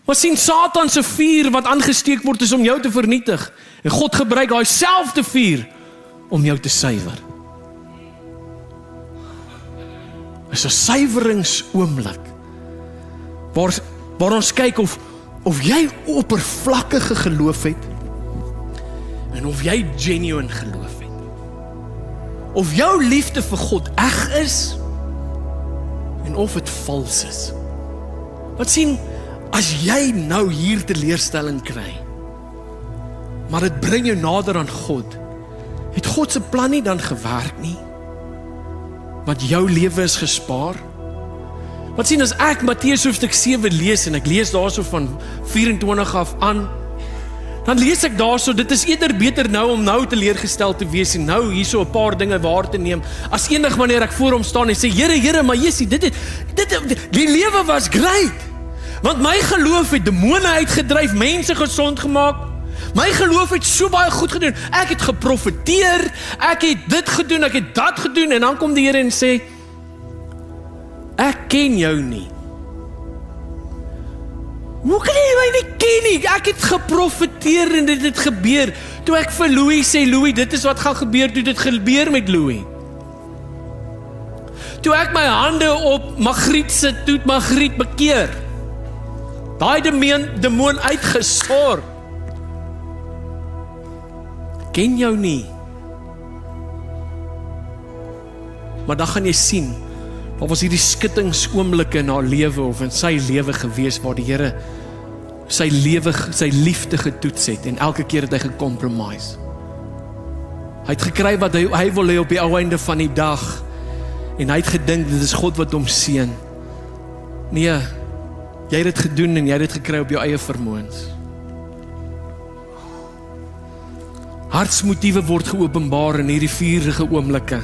[SPEAKER 1] Maar sien, Satan se vuur wat aangesteek word is om jou te vernietig. En God gebruik daai selfde vuur om jou te suiwer. Is 'n suiweringsoomblik waar ons kyk of jy oppervlakkige geloof het en of jy genuine geloof het. Of jou liefde vir God eg is en of dit vals is. Want sien, as jy nou hier teleurstelling kry, maar dit bring jou nader aan God, het God se plan nie dan gewerk nie? Want jou lewe is gespaar. Want sien, as ek Matteus hoofstuk 7 lees, en ek lees daarso van 24 af aan, dan lees ek daarso, dit is eerder beter nou om nou teleurgestel te wees en nou hierso 'n paar dinge waar te neem, as enig wanneer ek voor hom staan en sê, Here, maar Jessie, die lewe was great. Want my geloof het demone uitgedryf, mense gesond gemaak. My geloof het so baie goed gedoen. Ek het geprofeteer, ek het dit gedoen, ek het dat gedoen, en dan kom die Here en sê, ek ken jou nie. Hoe kan jy my nie ken nie? Ek het geprofeteer en dit het gebeur. Toe ek vir Louis sê, Louis, dit is wat gaan gebeur, toe dit gebeur met Louis. Toe ek my hande op Magriet sit, toe het Magriet bekeer. Daai demoon uitgesor. Ken jou nie. Maar dan gaan jy sien, daar was hierdie skittingsoomblikke in haar lewe of in sy lewe gewees waar die Here sy liefde getoets het en elke keer het hy gecompromise. Hy het gekry wat hy wil hê op die ou einde van die dag en hy het gedink dit is God wat hom seën. Nee, jy het dit gedoen en jy het dit gekry op jou eie vermoëns. Hartsmotiewe word geopenbaar in hierdie vurige oomblikke.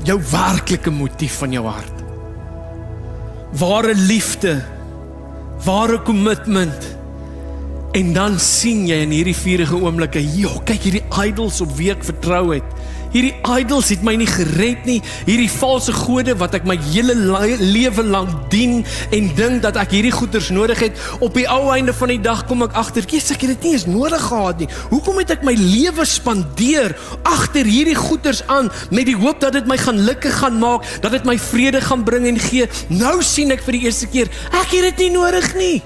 [SPEAKER 1] Jou werklike motief van jou hart. Ware liefde, ware commitment. En dan sien jy in hierdie vurige oomblikke, kyk hierdie idols op wie ek vertrou het. Hierdie idols het my nie gered nie. Hierdie valse gode wat ek my hele lewe lang dien en dink dat ek hierdie goeders nodig het. Op die ou einde van die dag kom ek agter, ek het dit nie eens nodig gehad nie. Hoekom het ek my lewe spandeer agter hierdie goeders aan met die hoop dat dit my gaan gelukkig gaan maak, dat dit my vrede gaan bring en gee? Nou sien ek vir die eerste keer, ek het dit nie nodig nie.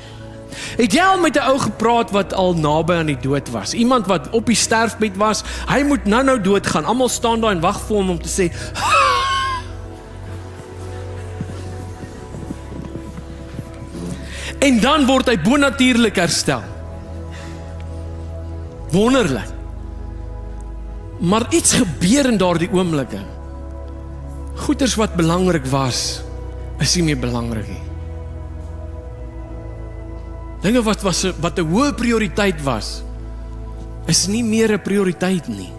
[SPEAKER 1] Het jy al met 'n ou gepraat wat al naby aan die dood was? Iemand wat op die sterfbed was, hy moet nou doodgaan. Almal staan daar en wag vir hom om te sê, en dan word hy bonatuurlik herstel. Wonderlik. Maar iets gebeur in daardie oomblikke. Goeders wat belangrik was, is nie meer belangrik nie. Dinge wat 'n hoë prioriteit was, is nie meer 'n prioriteit nie.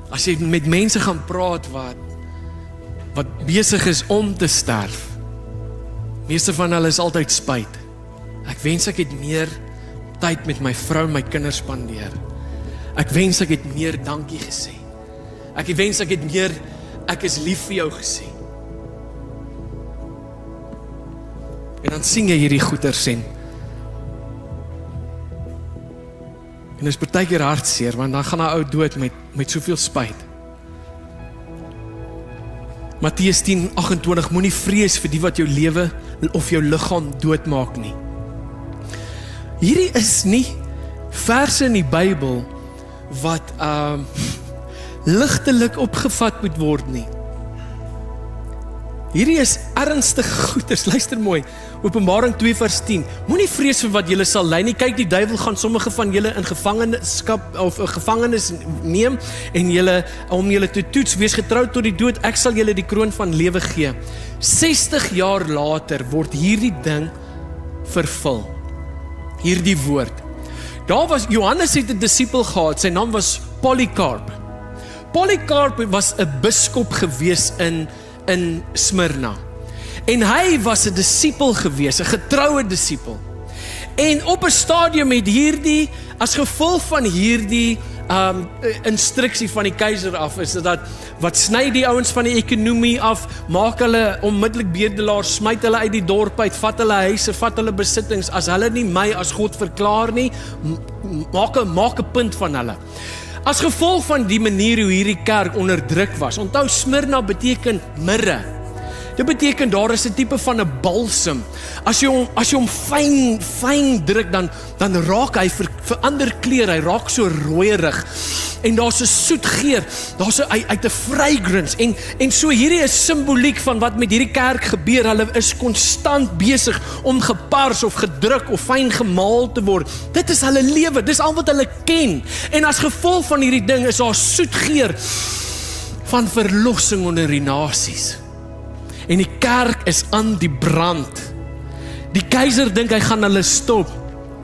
[SPEAKER 1] As jy met mense gaan praat wat besig is om te sterf, meeste van hulle is altyd spyt. Ek wens ek het meer tyd met my vrou en my kinders spandeer. Ek wens ek het meer dankie gesê. Ek wens ek het meer ek is lief vir jou gesê. En dan sing jy hierdie goeters en is partykeer hartseer, want dan gaan 'n ou dood met soveel spyt. Matteus 10:28, moenie vrees vir die wat jou lewe of jou liggaam doodmaak nie. Hierdie is nie verse in die Bybel wat ligtelik opgevat moet word nie. Hierdie is ernstige goeders, luister mooi, Openbaring 2:10, moenie vrees vir wat julle sal ly nie, kyk die duiwel gaan sommige van julle in gevangenskap of gevangenis neem en julle om julle te toets, wees getrou tot die dood, ek sal julle die kroon van lewe gee. 60 jaar later word hierdie ding vervul, hierdie woord. Daar was, Johannes het 'n disipel gehad, sy naam was Polycarp. Polycarp was 'n biskop gewees in Smyrna. En hy was 'n disipel gewees, 'n getroue disipel. En op 'n stadium het hierdie, as gevolg van hierdie instruksie van die keiser af, is dat wat sny die ouens van die ekonomie af, maak hulle onmiddellik bedelaars, smyt hulle uit die dorp uit, vat hulle huise, vat hulle besittings, as hulle nie my as God verklaar nie, maak 'n punt van hulle. As gevolg van die manier hoe hierdie kerk onderdruk was, onthou Smyrna beteken mirre. Dit beteken daar is 'n tipe van 'n balsam. As jy hom fyn druk, dan raak hy verander kleur, hy raak so rooierig. En daar's 'n soet geur, daar's 'n fragrance. En so hierdie is simboliek van wat met hierdie kerk gebeur. Hulle is konstant besig om gepars of gedruk of fyn gemaal te word. Dit is hulle lewe, dis al wat hulle ken. En as gevolg van hierdie ding is daar soet geur van verlossing onder die nasies. En die kerk is aan die brand. Die keiser dink hy gaan hulle stop.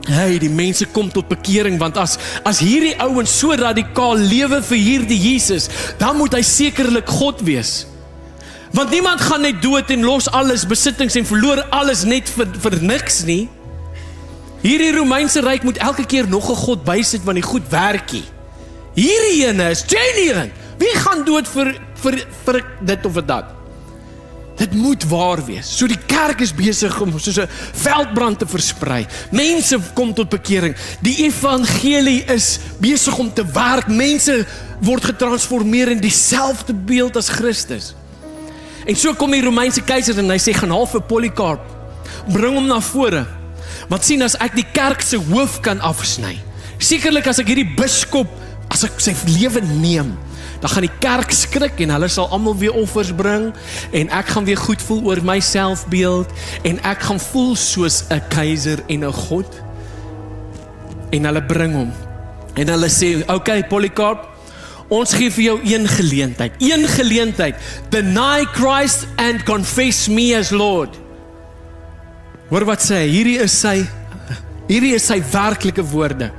[SPEAKER 1] Hey, die mense kom tot bekering, want as hierdie ouens so radikaal lewe vir hierdie Jesus, dan moet hy sekerlik God wees. Want niemand gaan net dood en los alles, besittings en verloor alles net vir niks nie. Hierdie Romeinse ryk moet elke keer nog 'n God bysit, want die goed werkie. Hierdie ene is genuine. Wie gaan dood vir dit of dat? Dit moet waar wees. So die kerk is besig om soos 'n veldbrand te versprei. Mense kom tot bekering. Die evangelie is besig om te werk. Mense word getransformeer in dieselfde beeld as Christus. En so kom die Romeinse keiser en hy sê, gaan haal vir Polycarp. Bring hom na vore. Want sien, as ek die kerk se hoof kan afsny, sekerlik as ek hierdie biskop, as ek sy lewe neem, dan gaan die kerk skrik en hulle sal almal weer offers bring en ek gaan weer goed voel oor my selfbeeld en ek gaan voel soos 'n keiser en 'n God. En hulle bring hom. En hulle sê, okay Polycarp, ons gee vir jou een geleentheid. Deny Christ and confess me as Lord. Hoor wat sê, hierdie is sy werklike woorde.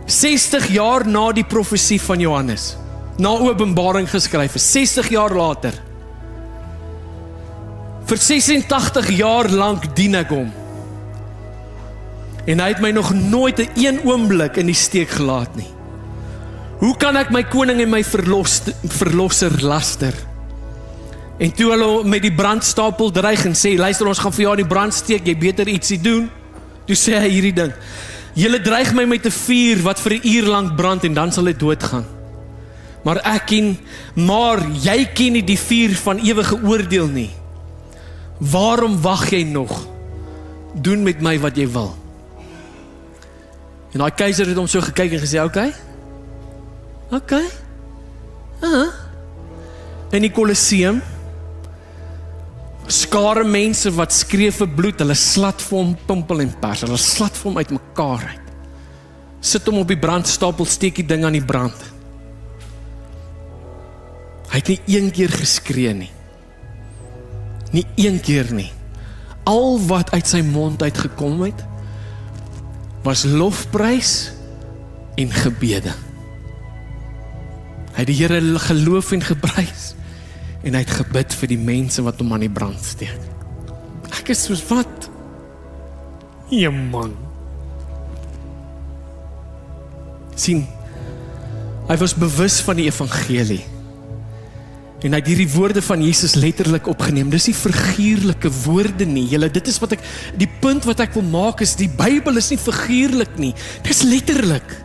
[SPEAKER 1] 60 jaar na die profesie van Johannes, na Openbaring geskryf is, 60 jaar later. Vir 86 jaar lank dien ek hom. En hy het my nog nooit 'n een oomblik in die steek gelaat nie. Hoe kan ek my koning en my verlosser laster? En toe hulle met die brandstapel dreig en sê, luister, ons gaan vir jou aan die brand steek, jy beter ietsie doen. Toe sê hy hierdie ding, julle dreig my met 'n vuur wat vir 'n uur lank brand en dan sal dit doodgaan. Maar jy ken nie die vuur van ewige oordeel nie. Waarom wag jy nog? Doen met my wat jy wil. En daai keiser het hom so gekyk en gesê, okay. In die Kolosseum, skare mense wat skree vir bloed, hulle slat vir hom pimpel en pers, hulle slat vir hom uit mekaar uit. Sit hom op die brandstapel, steek die ding aan die brand. Hy het nie een keer geskree nie. Nie een keer nie. Al wat uit sy mond uitgekom het, was lofprys en gebede. Hy het die Here geloof en geprys en hy het gebid vir die mense wat hom aan die brand steek. Ek is soos wat? Ja man. Sien, hy was bewus van die evangelie. En hy het hierdie woorde van Jesus letterlik opgeneem. Dis nie figuurlike woorde nie. Dit is die punt wat ek wil maak is, die Bybel is nie figuurlik nie. Dis letterlik.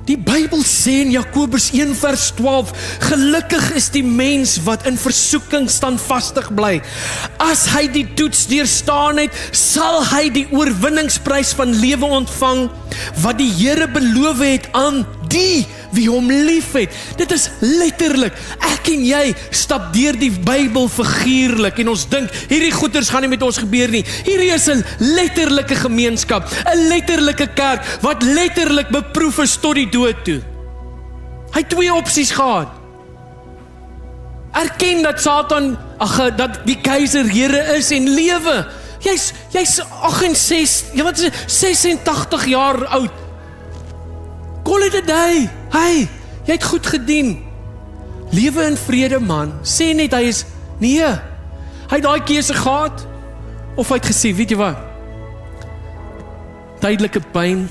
[SPEAKER 1] Die Bybel sê in Jakobus 1 vers 12, gelukkig is die mens wat in versoeking standvastig bly. As hy die toets deurstaan het, sal hy die oorwinningsprys van lewe ontvang, wat die Here beloof het aan die wie hom lief het. Dit is letterlik. Ek en jy stap deur die Bybel figuurlik en ons dink, hierdie goeters gaan nie met ons gebeur nie. Hierdie is 'n letterlike gemeenskap, 'n letterlike kerk, wat letterlik beproef is tot die dood toe. Hy het 2 opsies gehad. Erken dat Satan, dat die keiser Here is en lewe. Jy's 86 jaar oud. Call it a day. Hey, jy het goed gedien. Lewe in vrede, man. Sê net hy is, nee, hy het daai keuse gehad, of hy het gesê, weet jy wat, tydelike pyn,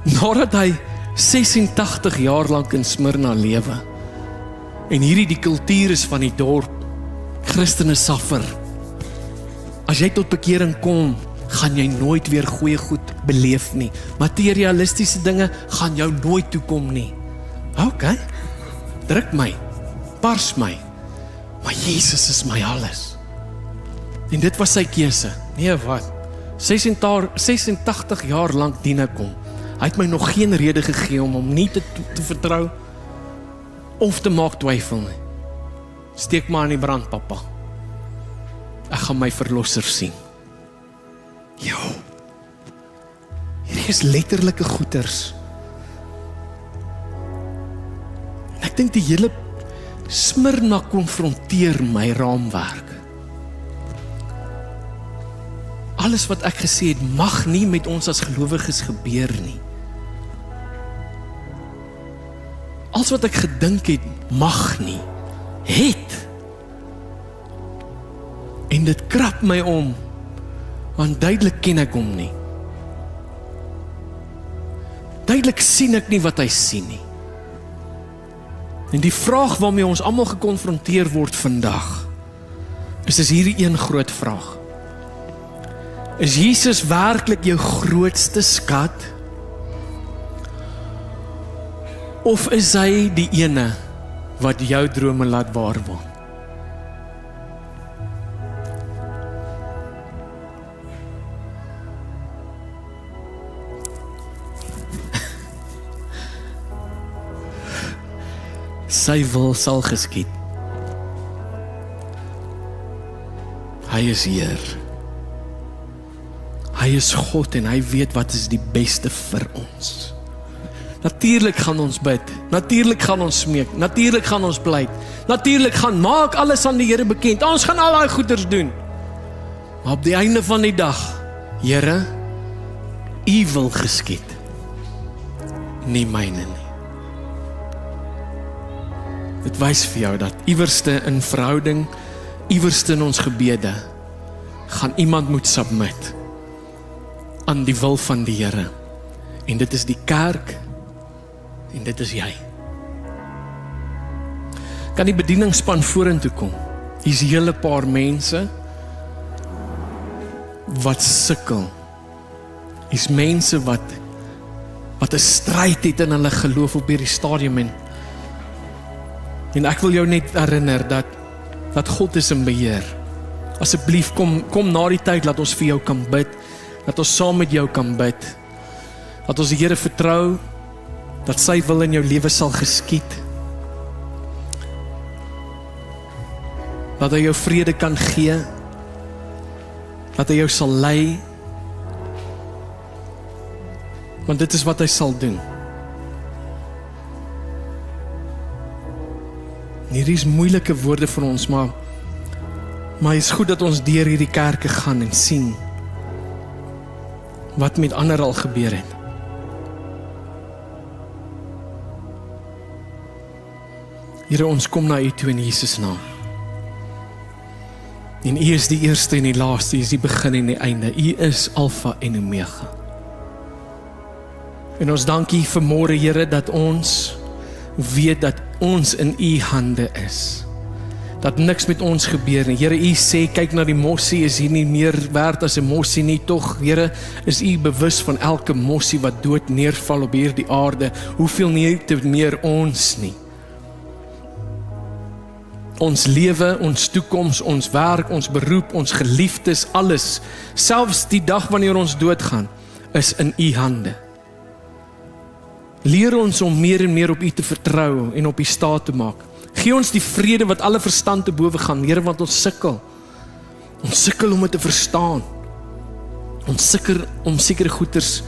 [SPEAKER 1] nadat hy 86 jaar lang in Smyrna lewe, en hierdie die kultuur is van die dorp, Christene suffer. As jy tot bekering kom, gaan jy nooit weer goeie goed beleef nie. Materialistiese dinge gaan jou nooit toekom nie. Ok, druk my, pars my, maar Jesus is my alles. En dit was sy keuse. Nee, wat? 86 jaar lang dien ek hom. Hy het my nog geen rede gegee om hom nie te vertrou of te maak twyfel nie. Steek maar in die brand, papa. Ek gaan my verlosser sien. Jo, hierdie is letterlike goeters. En ek dink die hele Smyrna konfronteer my raamwerk. Alles wat ek gesê het, mag nie met ons as gelowiges gebeur nie. Alles wat ek gedink het, mag nie, het. En dit krap my om, want duidelik ken ek hom nie. Duidelik sien ek nie wat hy sien nie. En die vraag waarmee ons almal gekonfronteer word vandag, is hierdie een groot vraag. Is Jesus werklik jou grootste skat? Of is hy die ene wat jou drome laat waar word? Sy wil sal geskied. Hy is Heer. Hy is God en hy weet wat is die beste vir ons. Natuurlik gaan ons bid, natuurlik gaan ons smeek, natuurlik gaan ons pleit, natuurlik gaan maak alles aan die Here bekend, ons gaan al daai goeders doen. Maar op die einde van die dag, Here, U wil geskied, nie myne nie. Dit wys vir jou dat iewerste in verhouding, iewerste in ons gebede, gaan iemand moet submit aan die wil van die Here. En dit is die kerk, en dit is jy. Kan die bedieningsspan vorentoe kom? Hier's 'n hele paar mense wat sukkel. Hier's mense wat 'n stryd het in hulle geloof op hierdie stadium en ek wil jou net herinner dat God is in beheer. Asseblief kom na die tyd, laat ons vir jou kan bid, dat ons saam met jou kan bid, dat ons die Here vertrou, dat sy wil in jou lewe sal geskied, dat hy jou vrede kan gee, dat hy jou sal lei, want dit is wat hy sal doen. Hierdie is moeilike woorde vir ons, maar is goed dat ons deur hierdie kerke gaan en sien wat met ander al gebeur het. Here, ons kom na U toe in Jesus naam. En U is die eerste en die laaste, U is die begin en die einde. U is Alfa en Omega. En ons dank U vanmôre, Here, dat ons weet dat ons in U hande is. Dat niks met ons gebeur nie. Here, U sê, kyk na die mossie, is hier nie meer werd as 'n mossie nie, tog, Here, is U bewus van elke mossie wat dood neerval op hierdie aarde. Hoeveel nie te meer ons nie. Ons lewe, ons toekoms, ons werk, ons beroep, ons geliefdes, alles, selfs die dag wanneer ons doodgaan, is in U hande. Leer ons om meer en meer op U te vertrou en op U staat te maak. Gee ons die vrede wat alle verstand te bowe gaan, Here, want ons sukkel. Ons sukkel om dit te verstaan. Ons sukkel om sekere goeders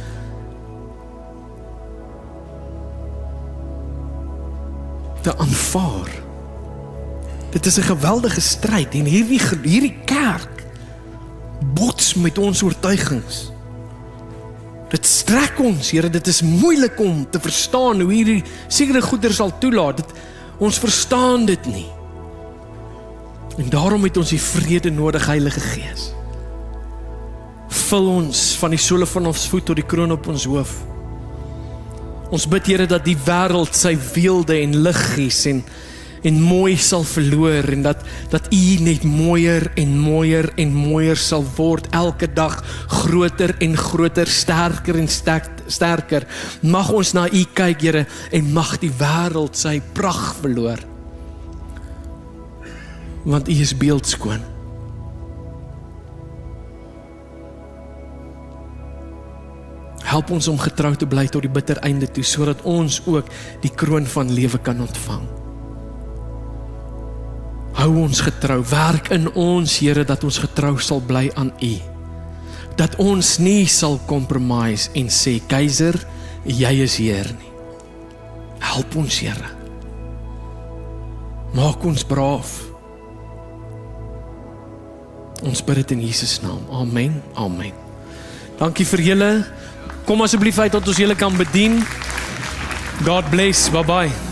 [SPEAKER 1] te aanvaar. Dit is 'n geweldige stryd en hierdie kerk bots met ons oortuigings. Dit strek ons, Here, dit is moeilik om te verstaan hoe hierdie sekere goeder sal toelaat. Ons verstaan dit nie. En daarom het ons die vrede nodig, Heilige Gees. Vul ons van die sole van ons voet tot die kroon op ons hoof. Ons bid, Here, dat die wêreld sy weelde en liggies en mooi sal verloor en dat U net mooier en mooier en mooier sal word, elke dag groter en groter, sterker en sterker. Mag ons na U kyk, Here, en mag die wêreld sy pragt verloor. Want U is beeldskoon. Help ons om getrou te bly tot die bitter einde toe, sodat ons ook die kroon van lewe kan ontvang. Hou ons getrou, werk in ons, Here, dat ons getrou sal bly aan U. Dat ons nie sal compromise en sê, Keiser, jy is Heer nie. Help ons, Here. Maak ons braaf. Ons bid dit in Jesus naam. Amen, amen. Dankie vir julle. Kom asseblief uit dat ons julle kan bedien. God bless, bye bye.